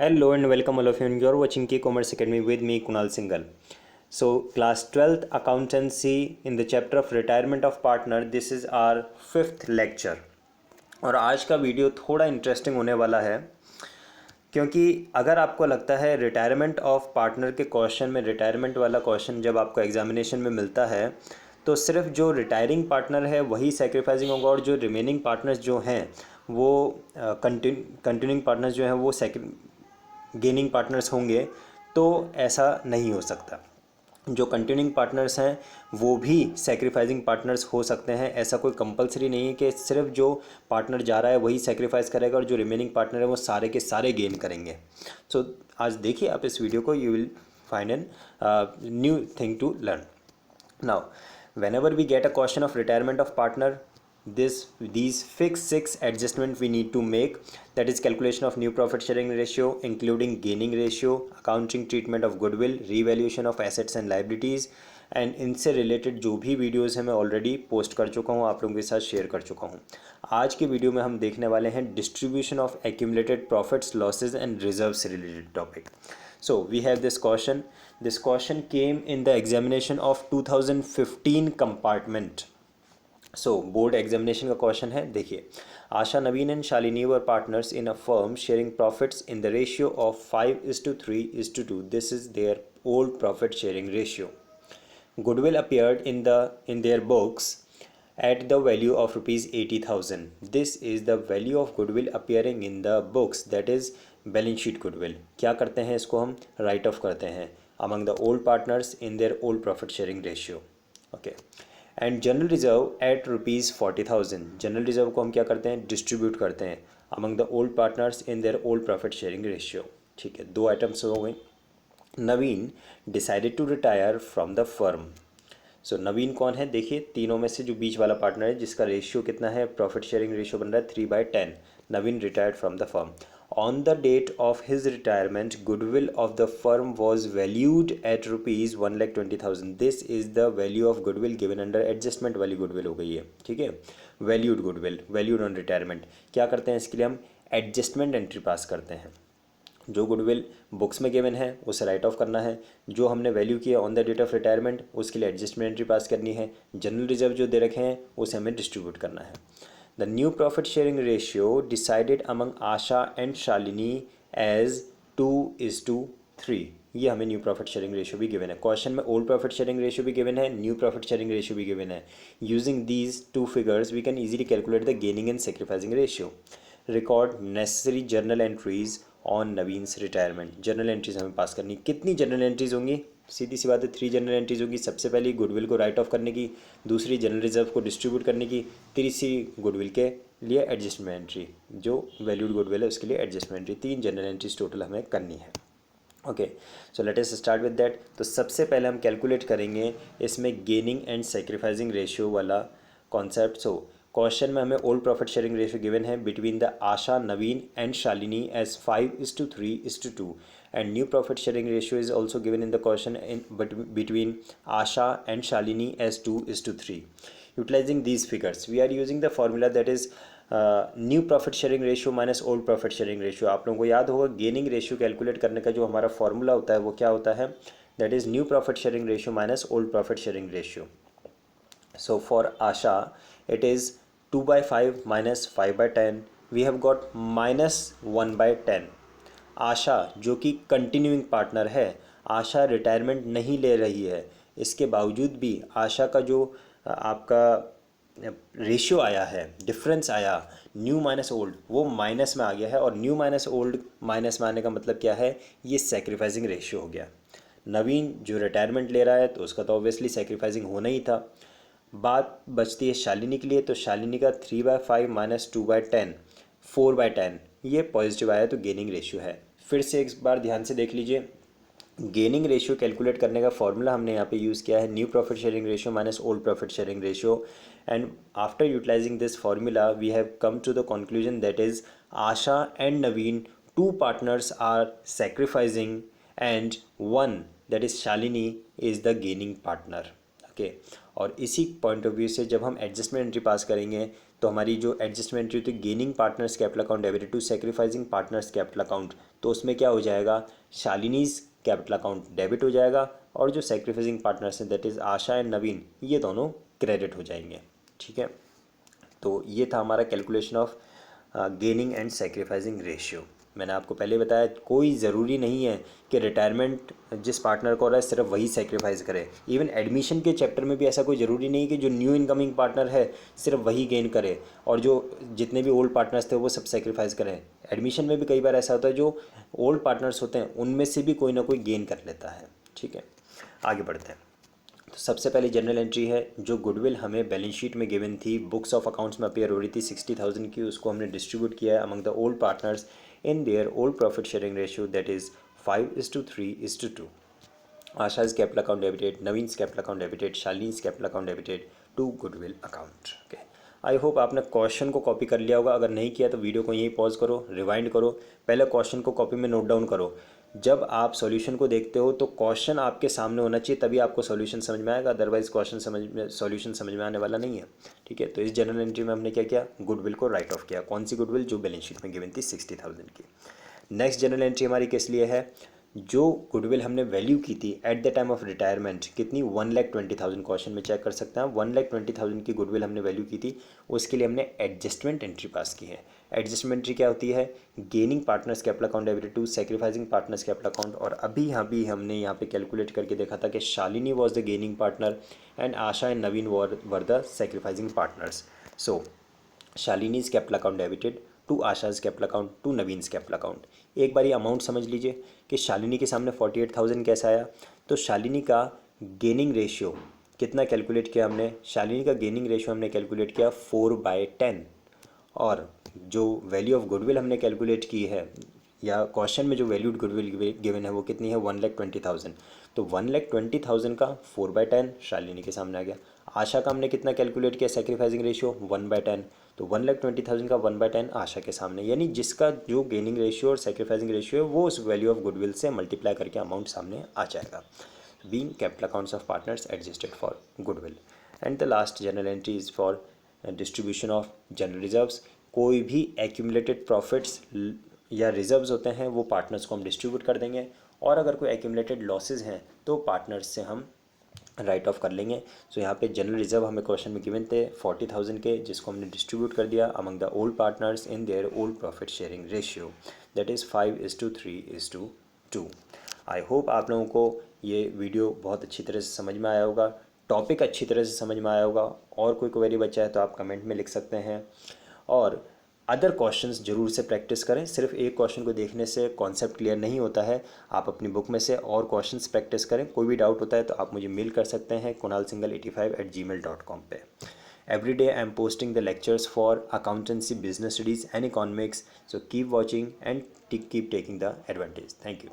Hello and welcome all of you, and you're watching K-Commerce Academy with me, Kunal Singhal. So, class 12th accountancy in the chapter of retirement of partner. This is our fifth lecture. और आज का video थोड़ा interesting होने वाला है क्योंकि अगर आपको लगता है रिटायरमेंट ऑफ पार्टनर के क्वेश्चन में, रिटायरमेंट वाला क्वेश्चन जब आपको एग्जामिनेशन में मिलता है तो सिर्फ जो रिटायरिंग पार्टनर है वही सेक्रीफाइसिंग होगा और जो रिमेनिंग पार्टनर्स जो हैं वो कंटिन्यूइंग पार्टनर्स जो हैं वो गेनिंग पार्टनर्स होंगे। तो ऐसा नहीं हो सकता। जो कंटिन्यूइंग पार्टनर्स हैं वो भी सेक्रीफाइसिंग पार्टनर्स हो सकते हैं। ऐसा कोई कंपलसरी नहीं है कि सिर्फ जो पार्टनर जा रहा है वही सेक्रीफाइस करेगा और जो रिमेनिंग पार्टनर है वो सारे के सारे गेन करेंगे। सो आज देखिए आप इस वीडियो को, you will find an new thing to learn. Now whenever we get a question of retirement of partner, these fixed 6 adjustment we need to make, that is calculation of new profit sharing ratio, including gaining ratio, accounting treatment of goodwill, revaluation of assets and liabilities, and इनसे related जो भी videos हैं मैं already post कर चुका हूँ, आप लोगों के साथ शेयर कर चुका हूँ। आज की वीडियो में हम देखने वाले हैं distribution of accumulated profits, losses and reserves related topic. So we have this question. This question came in the examination of 2015 compartment. So board examination का question है, देखिए। Asha, Naveen and Shalini were partners in a firm sharing profits in the ratio of 5:3:2. This is their old profit sharing ratio. Goodwill appeared in their books at the value of rupees 80,000. This is the value of goodwill appearing in the books, that is balance sheet goodwill. क्या करते हैं, इसको हम write off करते हैं among the old partners in their old profit sharing ratio. Okay. And general reserve at rupees 40,000। General reserve को हम क्या करते हैं, डिस्ट्रीब्यूट करते हैं among the old partners in their old profit sharing ratio. ठीक है, दो आइटम्स हो गए। Naveen decided to retire from the firm. So Naveen कौन है, देखिए तीनों में से जो बीच वाला पार्टनर है जिसका रेशियो कितना है, प्रॉफिट शेयरिंग रेशियो बन रहा है 3/10। Naveen retired from the firm. On the date of his retirement, goodwill of the firm was valued at rupees 1,20,000. This is the value of goodwill given under adjustment वाली goodwill हो गई है। ठीक है, valued goodwill, valued on retirement। क्या करते हैं इसके लिए, हम एडजस्टमेंट एंट्री पास करते हैं। जो गुडविल बुक्स में गिवन है उसे राइट ऑफ करना है, जो हमने वैल्यू किया on the date of retirement उसके लिए एडजस्टमेंट एंट्री पास करनी है, जनरल रिजर्व जो दे रखे हैं उसे हमें डिस्ट्रीब्यूट करना है। The new profit sharing ratio decided among Asha and Shalini as 2:3। ये हमें न्यू प्रॉफिट शेयरिंग रेशियो भी गिवन है। क्वेश्चन में ओल्ड प्रॉफिट शेयरिंग रेशियो भी गिवन है, न्यू प्रॉफिट शेयरिंग रेशियो भी गिवन है। Using these two figures we can easily calculate the gaining and sacrificing ratio. Record necessary journal entries on Naveen's retirement. Journal entries हमें pass करनी। कितनी journal entries होंगी, सीधी सी बात है 3 जनरल एंट्रीज होगी। सबसे पहली गुडविल को राइट ऑफ करने की, दूसरी जनरल रिजर्व को डिस्ट्रीब्यूट करने की, तीसरी गुडविल के लिए एडजस्टमेंट एंट्री, जो वैल्यूड गुडविल है उसके लिए adjustment entry. 3 general entries total हमें करनी है। Okay, so let us start with that. तो सबसे पहले हम कैलकुलेट करेंगे इसमें गेनिंग एंड सेक्रीफाइसिंग रेशियो वाला कॉन्सेप्ट। सो क्वेश्चन में हमें old profit sharing ratio given है between the Asha, Naveen and Shalini as 5:3:2 and new profit sharing ratio is also given in the question between Asha and Shalini as 2:3। Utilising these figures we are using the formula that is new profit sharing ratio minus old profit sharing ratio. आप लोगों को याद होगा gaining ratio calculate करने का जो हमारा formula होता है वो क्या होता है, that is new profit sharing ratio minus old profit sharing ratio. So for Asha it is 2/5 minus 5/10. We have got minus 1/10. आशा जो कि कंटिन्यूइंग पार्टनर है, आशा रिटायरमेंट नहीं ले रही है, इसके बावजूद भी आशा का जो आपका रेशियो आया है, डिफरेंस आया न्यू माइनस ओल्ड, वो माइनस में आ गया है। और न्यू माइनस ओल्ड माइनस में आने का मतलब क्या है, ये सेक्रीफाइसिंग रेशियो हो गया। नवीन जो रिटायरमेंट ले रहा है तो उसका तो ऑब्वियसली सेक्रीफाइसिंग होना ही था। बात बचती है शालिनी के लिए, तो शालिनी का 3/5 माइनस 2/10 4/10, ये पॉजिटिव आया तो गेनिंग रेशियो है। फिर से एक बार ध्यान से देख लीजिए, गेनिंग रेशियो कैलकुलेट करने का फॉर्मूला हमने यहाँ पे यूज़ किया है new profit sharing ratio minus old profit sharing ratio. And after utilising this formula we have come to the conclusion that is Asha and Naveen, 2 partners are sacrificing and 1 that is Shalini is the gaining partner. Okay, और इसी point of view से जब हम adjustment entry पास करेंगे तो हमारी जो adjustment entry होती है gaining partners capital account debited to sacrificing partners capital account, तो उसमें क्या हो जाएगा, शालिनीज कैपिटल अकाउंट डेबिट हो जाएगा और जो सेक्रीफाइसिंग पार्टनर्स हैं दैट इज़ आशा एंड नवीन, ये दोनों क्रेडिट हो जाएंगे। ठीक है, तो ये था हमारा calculation of gaining and sacrificing ratio. मैंने आपको पहले बताया कोई ज़रूरी नहीं है कि रिटायरमेंट जिस पार्टनर को हो रहा है सिर्फ वही सेक्रीफाइस करे। इवन एडमिशन के चैप्टर में भी ऐसा कोई ज़रूरी नहीं कि जो न्यू इनकमिंग पार्टनर है सिर्फ वही गेन करे और जो जितने भी ओल्ड पार्टनर्स थे वो सब सेक्रीफाइस करें। एडमिशन में भी कई बार ऐसा होता है जो ओल्ड पार्टनर्स होते हैं उनमें से भी कोई ना कोई गेन कर लेता है। ठीक है, आगे बढ़ते हैं। तो सबसे पहले जनरल एंट्री है, जो गुडविल हमें बैलेंस शीट में गिवन थी, बुक्स ऑफ अकाउंट्स में अपीयर हो रही थी 60,000 की, उसको हमने डिस्ट्रीब्यूट किया है among the old partners in their old profit sharing ratio that is 5:3:2। Asha's capital account debited, Naveen's capital account debited, Shalini's capital account debited to goodwill account. Okay, I hope आपने क्वेश्चन को कॉपी कर लिया होगा। अगर नहीं किया तो वीडियो को यहीं पॉज करो, रिवाइंड करो, पहले क्वेश्चन को कॉपी में नोट डाउन करो। जब आप सॉल्यूशन को देखते हो तो क्वेश्चन आपके सामने होना चाहिए, तभी आपको सॉल्यूशन समझ में आएगा, अदरवाइज क्वेश्चन सॉल्यूशन समझ में आने वाला नहीं है। ठीक है, तो इस जनरल एंट्री में हमने क्या किया, गुडविल को राइट ऑफ किया। कौन सी गुडविल, जो बैलेंस शीट में गिवन थी 60,000 की। नेक्स्ट जनरल एंट्री हमारी किस लिए है, जो गुडविल हमने वैल्यू की थी at the time of retirement, कितनी, 1,20,000, क्वेश्चन में चेक कर सकते हैं, 1,20,000 की गुडविल हमने वैल्यू की थी, उसके लिए हमने एडजस्टमेंट एंट्री पास की है। एडजस्टमेंट एंट्री क्या होती है, gaining partners capital account debited to sacrificing partners capital account. और अभी हमने यहाँ पे कैलकुलेट करके देखा था कि Shalini was the gaining partner and Asha and Naveen were the sacrificing partners. So Shalini's capital account debited to Asha's capital account to Naveen's capital account. एक बार ये अमाउंट समझ लीजिए कि शालिनी के सामने 48,000 कैसा आया, तो शालिनी का गेनिंग रेशियो कितना कैलकुलेट किया हमने, शालिनी का गेनिंग रेशियो हमने कैलकुलेट किया 4/10, और जो वैल्यू ऑफ गुडविल हमने कैलकुलेट की है या क्वेश्चन में जो वैल्यूड गुडविल गिवन है वो कितनी है, 1,20,000। तो 1,20,000 का 4/10 शालिनी के सामने आ गया। आशा का हमने कितना कैलकुलेट किया सेक्रीफाइसिंग रेशियो, 1/10, तो 1,20,000 का 1/10 आशा के सामने, यानी जिसका जो गेनिंग रेशियो और सेक्रीफाइसिंग रेशियो है वो उस वैल्यू ऑफ गुडविल से मल्टीप्लाई करके अमाउंट सामने आ जाएगा। Being capital accounts of partners adjusted for goodwill. And the last general entry is for distribution of general reserves. कोई भी एक्यूमुलेटेड प्रॉफिट्स या रिजर्व्स होते हैं वो पार्टनर्स को हम डिस्ट्रीब्यूट कर देंगे, और अगर कोई एक्यूमुलेटेड लॉसेज हैं तो पार्टनर्स से हम राइट ऑफ कर लेंगे। सो यहाँ पे जनरल रिजर्व हमें क्वेश्चन में गिवन थे 40,000 के, जिसको हमने डिस्ट्रीब्यूट कर दिया among the old partners in their old profit sharing ratio that is 5:3:2। I hope आप लोगों को ये वीडियो बहुत अच्छी तरह से समझ में आया होगा, टॉपिक अच्छी तरह से समझ में आया होगा। और कोई क्वेरी बचा है तो आप कमेंट में लिख सकते हैं, और अदर क्वेश्चंस जरूर से प्रैक्टिस करें। सिर्फ एक क्वेश्चन को देखने से कॉन्सेप्ट क्लियर नहीं होता है, आप अपनी बुक में से और क्वेश्चंस प्रैक्टिस करें। कोई भी डाउट होता है तो आप मुझे मेल कर सकते हैं kunalsinghal85@gmail.com पे। Every day I am posting the lectures for accountancy, business studies and economics, so keep watching and keep taking the advantage. Thank you.